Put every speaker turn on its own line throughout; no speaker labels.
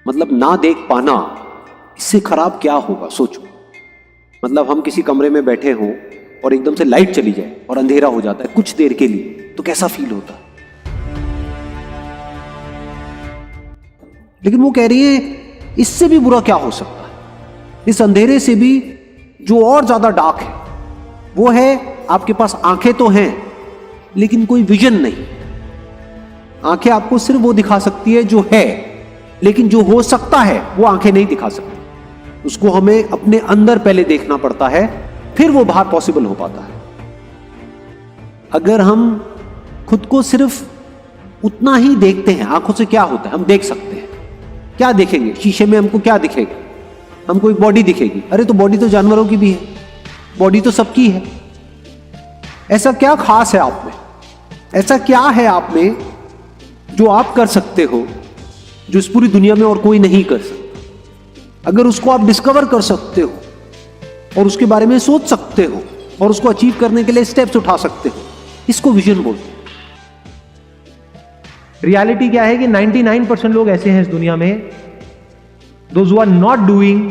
मतलब ना देख पाना, इससे खराब क्या होगा सोचो। मतलब हम किसी कमरे में बैठे हों और एकदम से लाइट चली जाए और अंधेरा हो जाता है कुछ देर के लिए, तो कैसा फील होता है। लेकिन वो कह रही है इससे भी बुरा क्या हो सकता है, इस अंधेरे से भी जो और ज्यादा डार्क है वो है आपके पास आंखें तो हैं लेकिन कोई विजन नहीं। आंखें आपको सिर्फ वो दिखा सकती है जो है, लेकिन जो हो सकता है वो आंखें नहीं दिखा सकती। उसको हमें अपने अंदर पहले देखना पड़ता है, फिर वो बाहर पॉसिबल हो पाता है। अगर हम खुद को सिर्फ उतना ही देखते हैं, आंखों से क्या होता है, हम देख सकते हैं। क्या देखेंगे शीशे में, हमको क्या दिखेगा, हमको एक बॉडी दिखेगी। अरे तो बॉडी तो जानवरों की भी है, बॉडी तो सबकी है। ऐसा क्या खास है आप में, ऐसा क्या है आप में जो आप कर सकते हो जो इस पूरी दुनिया में और कोई नहीं कर सकता। अगर उसको आप डिस्कवर कर सकते हो और उसके बारे में सोच सकते हो और उसको अचीव करने के लिए स्टेप्स उठा सकते हो, इसको विजन बोलते हैं।
रियलिटी क्या है कि 99% लोग ऐसे हैं इस दुनिया में, those who are not doing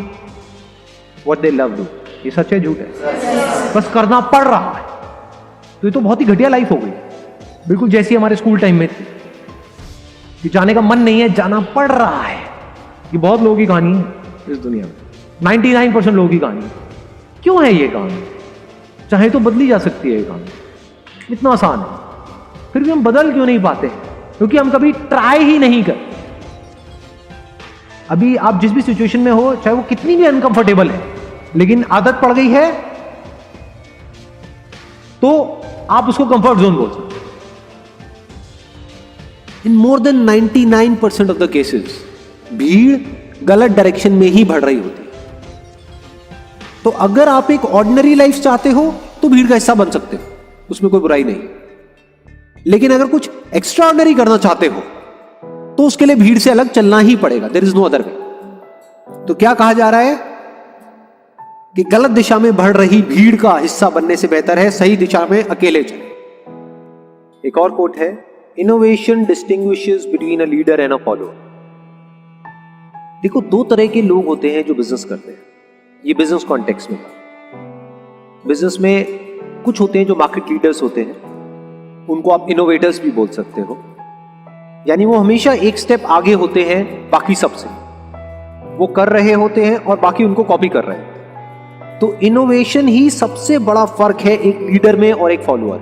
what they love do. ये सच है झूठ है? बस करना पड़ रहा है। तो ये तो बहुत ही घटिया लाइफ हो गई, बिल्कुल जैसी हमारे स्कूल टाइम में थी कि जाने का मन नहीं है, जाना पड़ रहा है। ये बहुत लोगों की कहानी है इस दुनिया में, 99% लोगों की कहानी है। क्यों है ये कहानी? चाहे तो बदली जा सकती है ये कहानी, इतना आसान है। फिर भी हम बदल क्यों नहीं पाते? क्योंकि हम कभी ट्राई ही नहीं करते। अभी आप जिस भी सिचुएशन में हो, चाहे वो कितनी भी अनकंफर्टेबल है, लेकिन आदत पड़ गई है तो आप उसको कंफर्ट जोन बोल सकते।
In more than 99% of the cases भीड़ गलत डायरेक्शन में ही बढ़ रही होती है। तो अगर आप एक ऑर्डिनरी लाइफ चाहते हो तो भीड़ का हिस्सा बन सकते हो, उसमें कोई बुराई नहीं। लेकिन अगर कुछ एक्स्ट्रा ऑर्डिनरी करना चाहते हो तो उसके लिए भीड़ से अलग चलना ही पड़ेगा। There is no other way. तो क्या कहा जा रहा है कि गलत दिशा में बढ़ रही भीड़ का हिस्सा बनने से बेहतर है सही दिशा में अकेले चले। एक और कोट है, innovation distinguishes between a leader and a follower. देखो, दो तरह के लोग होते हैं जो बिजनेस करते हैं। ये बिजनेस कॉन्टेक्स्ट में, बिजनेस में कुछ होते हैं जो मार्केट लीडर्स होते हैं, उनको आप इनोवेटर्स भी बोल सकते हो। यानी वो हमेशा एक स्टेप आगे होते हैं बाकी सबसे, वो कर रहे होते हैं और बाकी उनको कॉपी कर रहे हैं। तो इनोवेशन ही सबसे बड़ा फर्क है एक लीडर में और एक फॉलोअर।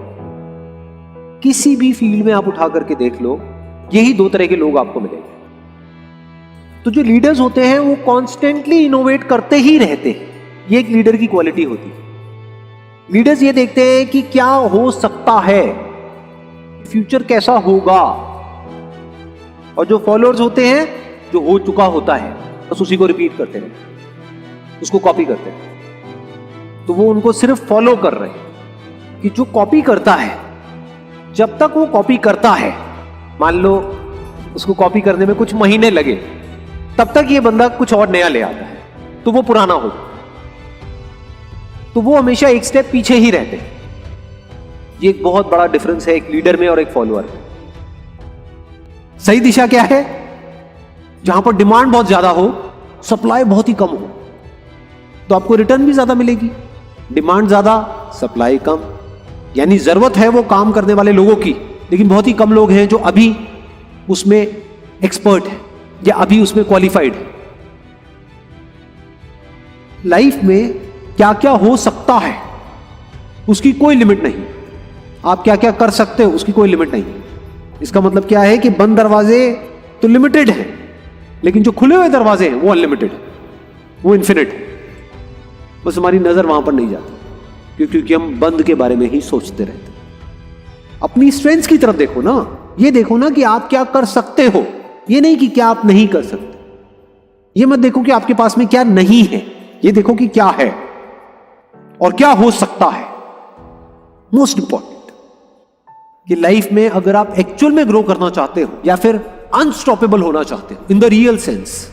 किसी भी फील्ड में आप उठा करके देख लो, यही दो तरह के लोग आपको मिलेंगे। तो जो लीडर्स होते हैं वो कॉन्स्टेंटली इनोवेट करते ही रहते हैं, ये एक लीडर की क्वालिटी होती है। लीडर्स ये देखते हैं कि क्या हो सकता है, फ्यूचर कैसा होगा। और जो फॉलोअर्स होते हैं, जो हो चुका होता है बस उसी को रिपीट करते रहते हैं, उसको कॉपी करते हैं। तो वो उनको सिर्फ फॉलो कर रहे हैं कि जो कॉपी करता है, जब तक वो कॉपी करता है, मान लो उसको कॉपी करने में कुछ महीने लगे, तब तक ये बंदा कुछ और नया ले आता है तो वो पुराना हो, तो वो हमेशा एक स्टेप पीछे ही रहते हैं। ये एक बहुत बड़ा डिफरेंस है एक लीडर में और एक फॉलोअर में। सही दिशा क्या है? जहां पर डिमांड बहुत ज्यादा हो, सप्लाई बहुत ही कम हो, तो आपको रिटर्न भी ज्यादा मिलेगी। डिमांड ज्यादा, सप्लाई कम, यानी जरूरत है वो काम करने वाले लोगों की, लेकिन बहुत ही कम लोग हैं जो अभी उसमें एक्सपर्ट है या अभी उसमें क्वालिफाइड है। लाइफ में क्या क्या हो सकता है उसकी कोई लिमिट नहीं। आप क्या क्या कर सकते हो उसकी कोई लिमिट नहीं। इसका मतलब क्या है कि बंद दरवाजे तो लिमिटेड है, लेकिन जो खुले हुए दरवाजे हैं वो अनलिमिटेड है, वो इन्फिनिट है। बस हमारी नजर वहां पर नहीं जाती क्योंकि हम बंद के बारे में ही सोचते रहते हैं। अपनी स्ट्रेंथ्स की तरफ देखो ना, ये देखो ना कि आप क्या कर सकते हो, ये नहीं कि क्या आप नहीं कर सकते। ये मत देखो कि आपके पास में क्या नहीं है, ये देखो कि क्या है और क्या हो सकता है। मोस्ट इंपॉर्टेंट कि लाइफ में अगर आप एक्चुअल में ग्रो करना चाहते हो या फिर अनस्टॉपेबल होना चाहते हो in the real sense,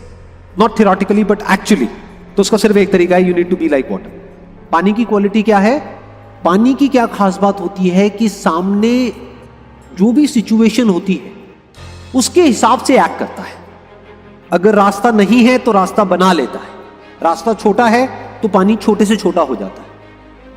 not theoretically but actually, तो उसका सिर्फ एक तरीका है, you need to be like water. पानी की क्वालिटी क्या है? पानी की क्या खास बात होती है कि सामने जो भी सिचुएशन होती है उसके हिसाब से एक्ट करता है। अगर रास्ता नहीं है तो रास्ता बना लेता है। रास्ता छोटा है तो पानी छोटे से छोटा हो जाता है।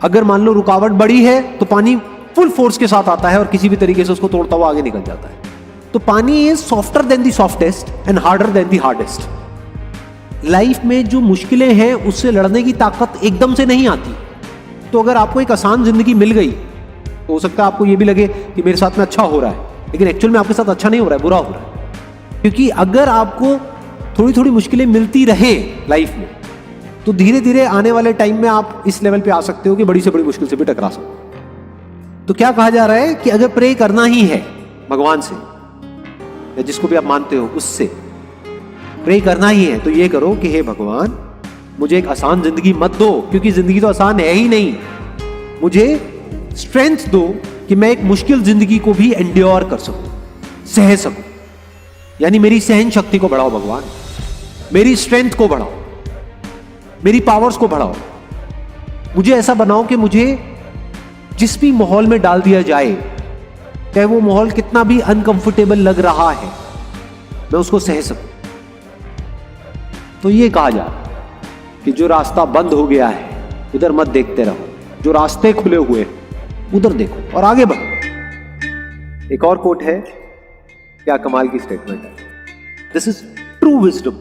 अगर मान लो रुकावट बड़ी है तो पानी फुल फोर्स के साथ आता है और किसी भी तरीके से उसको तोड़ता हुआ आगे निकल जाता है। तो पानी is softer then the softest and harder than the hardest. Life में जो मुश्किलें हैं उससे लड़ने की ताकत एकदम से नहीं आती। तो अगर आपको एक आसान जिंदगी मिल गई तो हो सकता है आपको ये भी लगे कि मेरे साथ में अच्छा हो रहा है, लेकिन एक्चुअल में आपके साथ अच्छा नहीं हो रहा है, बुरा हो रहा है। क्योंकि अगर आपको थोड़ी थोड़ी मुश्किलें मिलती रहे लाइफ में तो धीरे धीरे आने वाले टाइम में आप इस लेवल पे आ सकते हो कि बड़ी से बड़ी मुश्किल से भी टकरा सको। तो क्या कहा जा रहा है कि अगर प्रे करना ही है भगवान से या जिसको भी आप मानते हो उससे प्रे करना ही है तो ये करो कि हे भगवान मुझे एक आसान जिंदगी मत दो, क्योंकि जिंदगी तो आसान है ही नहीं। मुझे स्ट्रेंथ दो कि मैं एक मुश्किल जिंदगी को भी एंड्योर कर सकूं, सह सकूं। यानी मेरी सहन शक्ति को बढ़ाओ भगवान, मेरी स्ट्रेंथ को बढ़ाओ, मेरी पावर्स को बढ़ाओ। मुझे ऐसा बनाओ कि मुझे जिस भी माहौल में डाल दिया जाए, चाहे वो माहौल कितना भी अनकंफर्टेबल लग रहा है, मैं उसको सह सकूं। तो ये कहा जा रहा है कि जो रास्ता बंद हो गया है उधर मत देखते रहो, जो रास्ते खुले हुए हैं उधर देखो और आगे बढ़ो। एक और कोट है, क्या कमाल की स्टेटमेंट है, दिस इज ट्रू विजडम।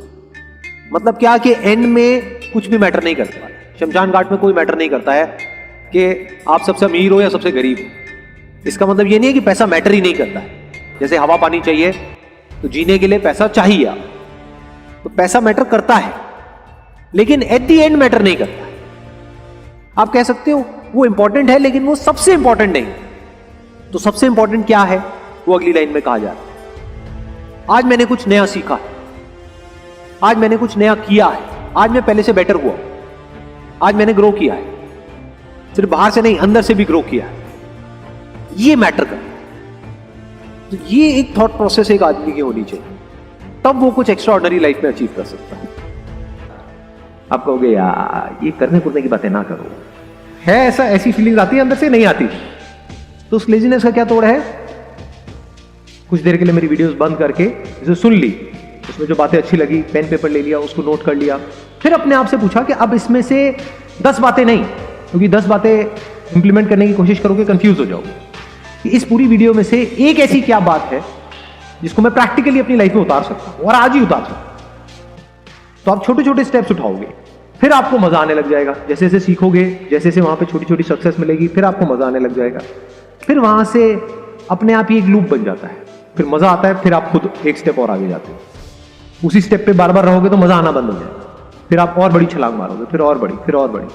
मतलब क्या कि एंड में कुछ भी मैटर नहीं करता, शमशान घाट में कोई मैटर नहीं करता है कि आप सबसे अमीर हो या सबसे गरीब हो। इसका मतलब ये नहीं है कि पैसा मैटर ही नहीं करता है। जैसे हवा पानी चाहिए तो जीने के लिए पैसा चाहिए आप, तो पैसा मैटर करता है, लेकिन एट द एंड मैटर नहीं करता है। आप कह सकते हो वो इंपॉर्टेंट है लेकिन वो सबसे इंपॉर्टेंट नहीं। तो सबसे इंपॉर्टेंट क्या है वो अगली लाइन में कहा जा रहा है। आज मैंने कुछ नया सीखा है, आज मैंने कुछ नया किया है, आज मैं पहले से बेटर हुआ, आज मैंने ग्रो किया है, सिर्फ बाहर से नहीं अंदर से भी ग्रो किया है। ये मैटर करता है। तो ये एक थॉट प्रोसेस एक आदमी की होनी चाहिए, तब वो कुछ एक्स्ट्रा ऑर्डिनरी लाइफ में अचीव कर सकता है। आप कहोगे यार ये करने कुरने की बातें ना करो, है ऐसा, ऐसी फीलिंग आती है अंदर से, नहीं आती तो उस लेजीनेस का क्या तोड़ है? कुछ देर के लिए मेरी वीडियोस बंद करके इसे सुन ली, उसमें जो बातें अच्छी लगी पेन पेपर ले लिया, उसको नोट कर लिया, फिर अपने आप से पूछा कि अब इसमें से 10 बातें नहीं, क्योंकि 10 बातें इंप्लीमेंट करने की कोशिश करोगे कंफ्यूज हो जाओगे, कि इस पूरी वीडियो में से एक ऐसी क्या बात है जिसको मैं प्रैक्टिकली अपनी लाइफ में उतार सकता हूं और आज ही उतार सकता हूं। तो आप छोटे छोटे स्टेप्स उठाओगे, फिर आपको मजा आने लग जाएगा। जैसे जैसे सीखोगे, जैसे जैसे वहां पे छोटी छोटी सक्सेस मिलेगी, फिर आपको मजा आने लग जाएगा। फिर वहां से अपने आप ही एक लूप बन जाता है, फिर मजा आता है, फिर आप खुद एक स्टेप और आगे जाते हो। उसी स्टेप पे बार बार रहोगे तो मजा आना बंद हो जाएगा, फिर आप और बड़ी छलांग मारोगे, फिर और बड़ी, फिर और बड़ी।